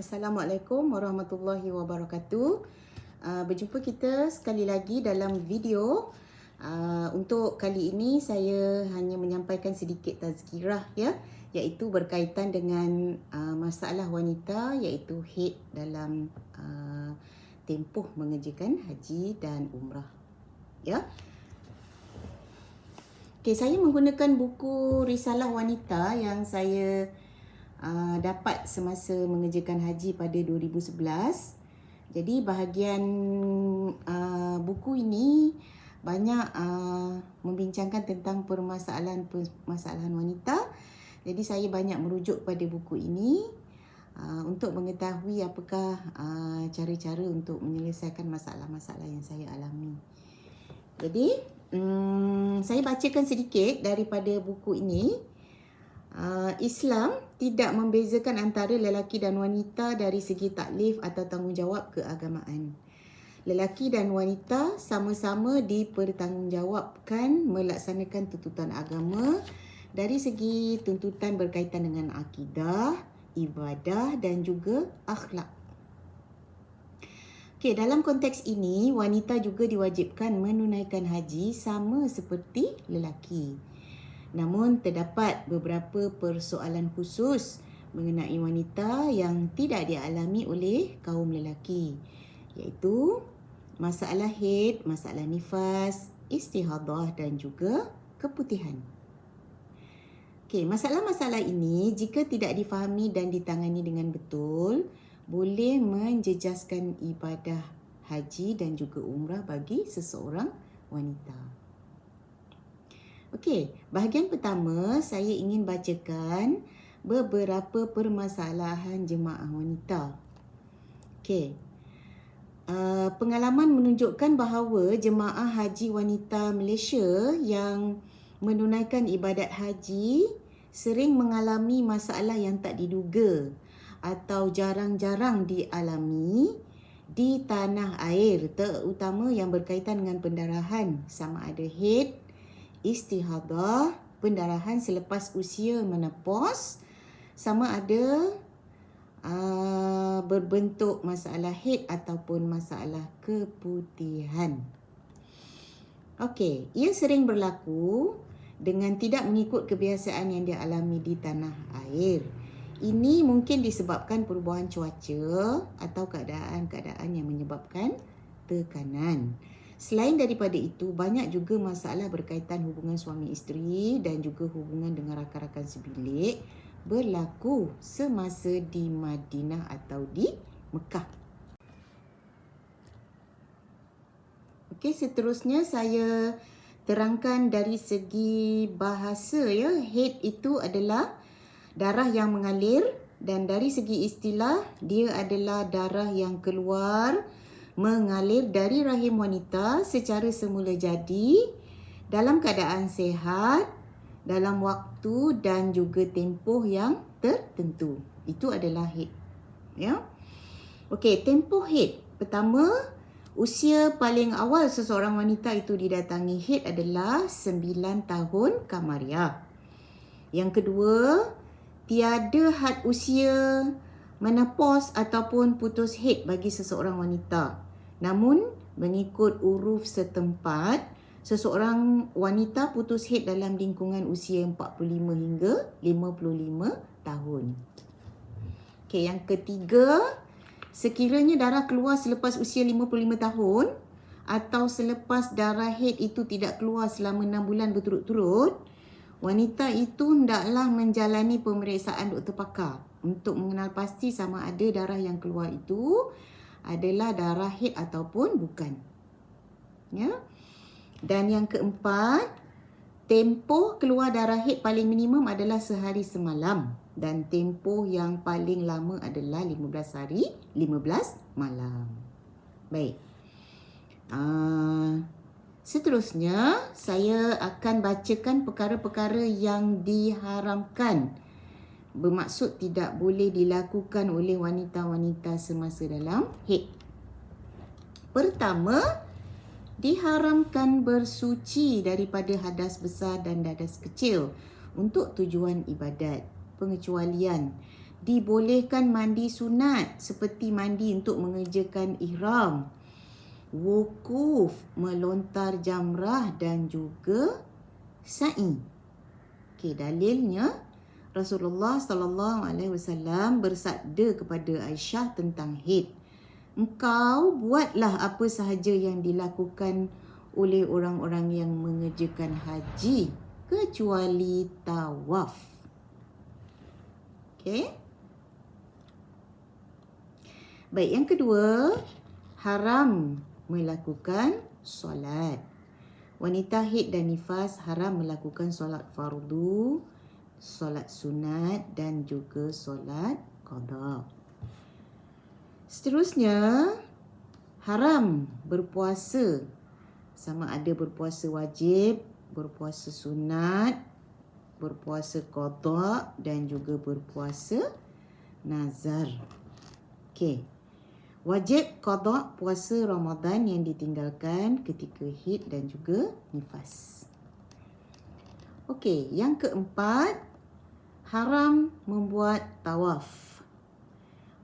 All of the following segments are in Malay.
Assalamualaikum warahmatullahi wabarakatuh. Berjumpa kita sekali lagi dalam video. Untuk kali ini saya hanya menyampaikan sedikit tazkirah ya, iaitu berkaitan dengan masalah wanita, iaitu haid dalam tempoh mengerjakan haji dan umrah. Ya. Okey, saya menggunakan buku Risalah Wanita yang saya dapat semasa mengerjakan haji pada 2011. Jadi bahagian buku ini banyak membincangkan tentang permasalahan wanita. Jadi saya banyak merujuk pada buku ini untuk mengetahui apakah cara-cara untuk menyelesaikan masalah-masalah yang saya alami. Jadi saya bacakan sedikit daripada buku ini. Islam tidak membezakan antara lelaki dan wanita dari segi taklif atau tanggungjawab keagamaan. Lelaki dan wanita sama-sama dipertanggungjawabkan melaksanakan tuntutan agama dari segi tuntutan berkaitan dengan akidah, ibadah dan juga akhlak. Okey, dalam konteks ini, wanita juga diwajibkan menunaikan haji sama seperti lelaki. Namun terdapat beberapa persoalan khusus mengenai wanita yang tidak dialami oleh kaum lelaki, iaitu masalah haid, masalah nifas, istihadah dan juga keputihan. Okey, masalah-masalah ini jika tidak difahami dan ditangani dengan betul, boleh menjejaskan ibadah haji dan juga umrah bagi seseorang wanita. Okey, bahagian pertama saya ingin bacakan beberapa permasalahan jemaah wanita. Okey. Pengalaman menunjukkan bahawa jemaah haji wanita Malaysia yang menunaikan ibadat haji sering mengalami masalah yang tak diduga atau jarang-jarang dialami di tanah air, terutama yang berkaitan dengan pendarahan, sama ada haid, istihadah, pendarahan selepas usia menopause, sama ada berbentuk masalah haid ataupun masalah keputihan. Okey, ia sering berlaku dengan tidak mengikut kebiasaan yang dialami di tanah air. Ini mungkin disebabkan perubahan cuaca atau keadaan-keadaan yang menyebabkan tekanan. Selain daripada itu, banyak juga masalah berkaitan hubungan suami isteri dan juga hubungan dengan rakan-rakan sebilik berlaku semasa di Madinah atau di Mekah. Okey, seterusnya saya terangkan dari segi bahasa ya. Haid itu adalah darah yang mengalir dan dari segi istilah dia adalah darah yang keluar mengalir dari rahim wanita secara semula jadi dalam keadaan sihat dalam waktu dan juga tempoh yang tertentu. Itu adalah haid. Ya. Okey, tempoh haid. Pertama, usia paling awal seseorang wanita itu didatangi haid adalah 9 tahun kamariah. Yang kedua, tiada had usia menopause ataupun putus haid bagi seseorang wanita. Namun, mengikut uruf setempat, seseorang wanita putus haid dalam lingkungan usia 45 hingga 55 tahun. Okey, yang ketiga, sekiranya darah keluar selepas usia 55 tahun atau selepas darah haid itu tidak keluar selama 6 bulan berturut-turut, wanita itu hendaklah menjalani pemeriksaan doktor pakar untuk mengenal pasti sama ada darah yang keluar itu adalah darah haid ataupun bukan. Ya. Dan yang keempat, tempoh keluar darah haid paling minimum adalah sehari semalam dan tempoh yang paling lama adalah 15 hari, 15 malam. Baik. Seterusnya, saya akan bacakan perkara-perkara yang diharamkan. Bermaksud tidak boleh dilakukan oleh wanita-wanita semasa dalam haid. Pertama, diharamkan bersuci daripada hadas besar dan hadas kecil untuk tujuan ibadat. Pengecualian. dibolehkan mandi sunat seperti mandi untuk mengerjakan ihram, wukuf, melontar jamrah dan juga sa'i. Okey, dalilnya Rasulullah sallallahu alaihi wasallam bersabda kepada Aisyah tentang haid. Engkau buatlah apa sahaja yang dilakukan oleh orang-orang yang mengerjakan haji kecuali tawaf. Okey. Baik, yang kedua, haram melakukan solat. Wanita haid dan nifas haram melakukan solat fardu, solat sunat dan juga solat qada. Seterusnya, haram berpuasa. Sama ada berpuasa wajib, berpuasa sunat, berpuasa qada dan juga berpuasa nazar. Okey. Wajib qada puasa Ramadan yang ditinggalkan ketika haid dan juga nifas. Okey, yang keempat, haram membuat tawaf.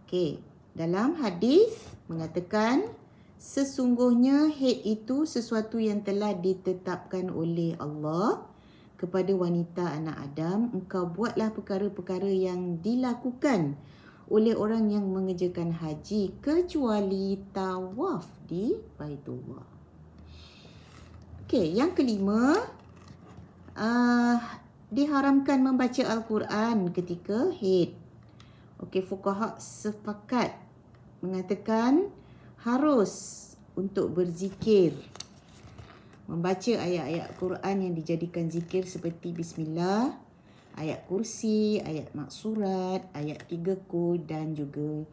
Okey, dalam hadis mengatakan sesungguhnya haid itu sesuatu yang telah ditetapkan oleh Allah kepada wanita anak Adam. Engkau buatlah perkara-perkara yang dilakukan oleh orang yang mengerjakan haji kecuali tawaf di Baitullah. Okey, yang kelima, diharamkan membaca Al-Quran ketika haid. Okey, fuqaha sepakat mengatakan harus untuk berzikir, membaca ayat-ayat Quran yang dijadikan zikir seperti Bismillah, ayat kursi, ayat maksurat, ayat 3 kul dan juga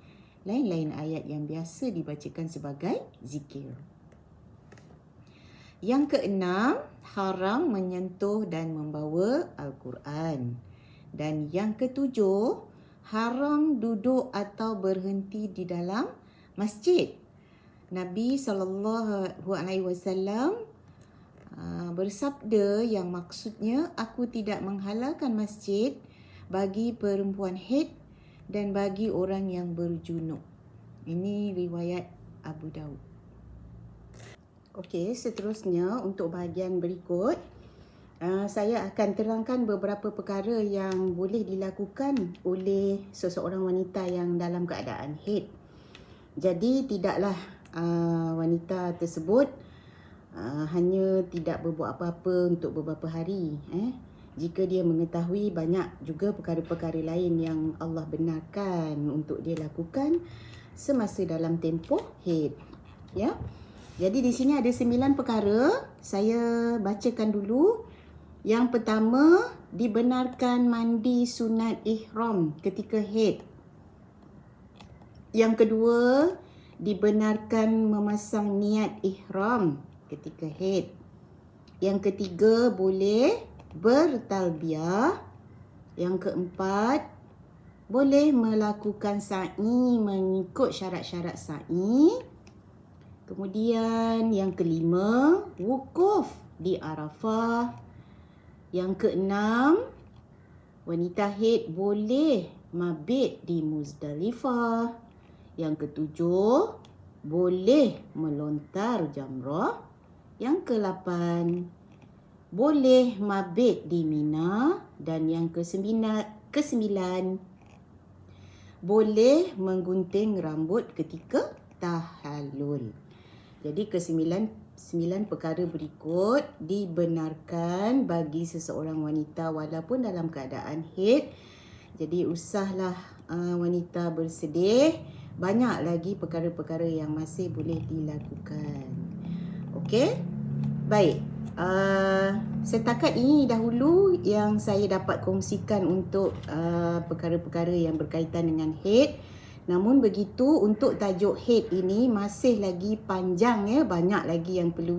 lain-lain ayat yang biasa dibacakan sebagai zikir. Yang keenam, haram menyentuh dan membawa Al-Quran. Dan yang ketujuh, haram duduk atau berhenti di dalam masjid. Nabi SAW bersabda yang maksudnya, aku tidak menghalalkan masjid bagi perempuan haid dan bagi orang yang berjunub. Ini riwayat Abu Daud. Okey, seterusnya untuk bahagian berikut, saya akan terangkan beberapa perkara yang boleh dilakukan oleh seseorang wanita yang dalam keadaan haid. Jadi tidaklah wanita tersebut hanya tidak berbuat apa-apa untuk beberapa hari. Jika dia mengetahui banyak juga perkara-perkara lain yang Allah benarkan untuk dia lakukan semasa dalam tempoh haid. Ya. Jadi di sini ada 9 perkara. Saya bacakan dulu. Yang pertama, dibenarkan mandi sunat ihram ketika haid. Yang kedua, dibenarkan memasang niat ihram ketika haid. Yang ketiga, boleh bertalbiyah. Yang keempat, boleh melakukan sa'i mengikut syarat-syarat sa'i. Kemudian yang kelima, wukuf di Arafah. Yang keenam, wanita haid boleh mabit di Muzdalifah. Yang ketujuh, boleh melontar jamrah. Yang ke-8, boleh mabit di Mina. Dan yang ke-9, boleh menggunting rambut ketika tahallul. Jadi ke-9 perkara berikut dibenarkan bagi seseorang wanita walaupun dalam keadaan haid. Jadi usahlah wanita bersedih, banyak lagi perkara-perkara yang masih boleh dilakukan. Okey? Baik. Setakat ini dahulu yang saya dapat kongsikan untuk perkara-perkara yang berkaitan dengan haid. Namun begitu, untuk tajuk haid ini masih lagi panjang ya, banyak lagi yang perlu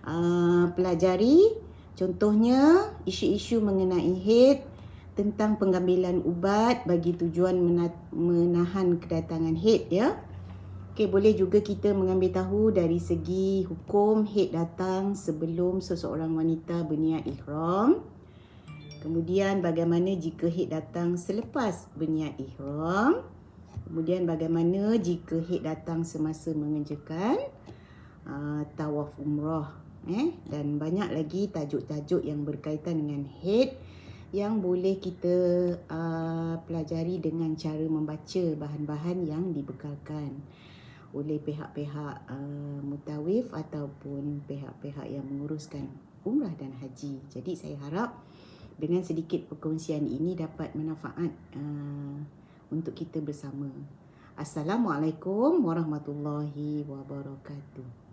dipelajari. Contohnya isu-isu mengenai haid, tentang pengambilan ubat bagi tujuan menahan kedatangan haid ya. Okey, boleh juga kita mengambil tahu dari segi hukum haid datang sebelum seseorang wanita berniat ihram. Kemudian bagaimana jika haid datang selepas berniat ihram. Kemudian bagaimana jika haid datang semasa mengerjakan tawaf umrah. Dan banyak lagi tajuk-tajuk yang berkaitan dengan haid yang boleh kita pelajari dengan cara membaca bahan-bahan yang dibekalkan oleh pihak-pihak mutawif ataupun pihak-pihak yang menguruskan umrah dan haji. Jadi saya harap dengan sedikit perkongsian ini dapat manfaat untuk kita bersama. Assalamualaikum warahmatullahi wabarakatuh.